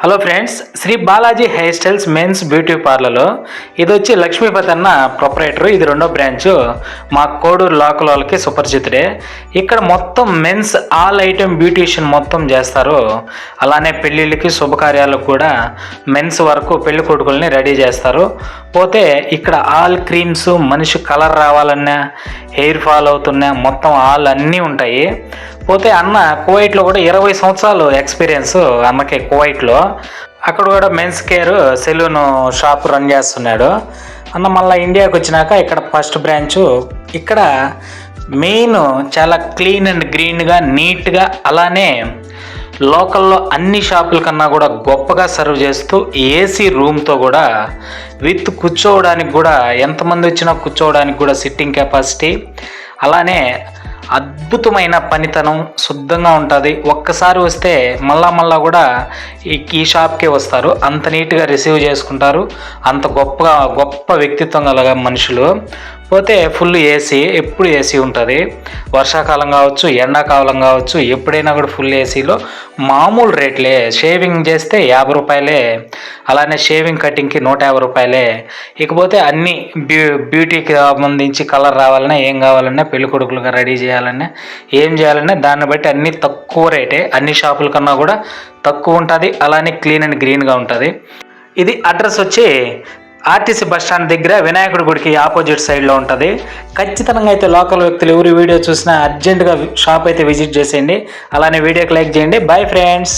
Hello friends, Shri Balaji hair styles men's beauty పార్లర్లో ఇది వచ్చి లక్ష్మీపతి అన్న ప్రొపరేటర్. ఇది రెండో బ్రాంచ్. మా కోడూరు లోకల్ వాళ్ళకి సుపరిచితుడే. ఇక్కడ మొత్తం మెన్స్ ఆల్ ఐటెం బ్యూటీషియన్ మొత్తం చేస్తారు. అలానే పెళ్ళిళ్ళకి శుభకార్యాలకు కూడా మెన్స్ వరకు పెళ్లి కొడుకుల్ని రెడీ చేస్తారు. పోతే ఇక్కడ ఆల్ క్రీమ్స్, మనిషి కలర్ రావాలన్నా, హెయిర్ ఫాల్ అవుతున్నా మొత్తం ఆల్ అన్నీ ఉంటాయి. పోతే అన్న కువైట్లో కూడా 20 సంవత్సరాలు ఎక్స్పీరియన్స్ అన్నకి కువైట్లో. అక్కడ కూడా men's care salon shop run చేస్తున్నాడు అన్న. మళ్ళీ ఇండియాకి వచ్చినాక ఇక్కడ ఫస్ట్ బ్రాంచ్. ఇక్కడ మెయిన్ చాలా క్లీన్ అండ్ గ్రీన్గా, నీట్గా, అలానే లోకల్లో అన్ని షాపుల కన్నా కూడా గొప్పగా సర్వ్ చేస్తూ ఏసీ రూమ్తో కూడా విత్ కూర్చోవడానికి కూడా ఎంతమంది వచ్చినా కూర్చోవడానికి కూడా సిట్టింగ్ కెపాసిటీ, అలానే అద్భుతమైన పనితనం, శుద్ధంగా ఉంటుంది. ఒక్కసారి వస్తే మళ్ళా కూడా ఈ షాప్కే వస్తారు. అంత నీట్గా రిసీవ్ చేసుకుంటారు. అంత గొప్ప వ్యక్తిత్వం గల మనుషులు. పోతే ఫుల్ ఏసీ, ఎప్పుడు ఏసీ ఉంటుంది. వర్షాకాలం కావచ్చు, ఎండాకాలం కావచ్చు, ఎప్పుడైనా కూడా ఫుల్ ఏసీలో. మామూలు రేట్లే. షేవింగ్ చేస్తే 50 రూపాయలే, అలానే షేవింగ్ కటింగ్కి 150 రూపాయలే. ఇకపోతే అన్ని బ్యూటీకి సంబంధించి కలర్ రావాలన్నా, ఏం కావాలన్నా, పెళ్లి కొడుకులుగా రెడీ చేయాలన్నా, ఏం చేయాలన్నా దాన్ని బట్టి అన్ని తక్కువ రేటే. అన్ని షాపుల కన్నా కూడా తక్కువ ఉంటుంది. అలానే క్లీన్ అండ్ గ్రీన్గా ఉంటుంది. ఇది అడ్రస్ వచ్చి ఆర్టీసీ బస్ స్టాండ్ దగ్గర వినాయకుడి గుడికి ఆపోజిట్ సైడ్లో ఉంటుంది. ఖచ్చితంగా అయితే లోకల్ వ్యక్తులు ఎవరు వీడియో చూసినా అర్జెంటుగా షాప్ అయితే విజిట్ చేసేయండి. అలానే వీడియోకి లైక్ చేయండి. Bye friends.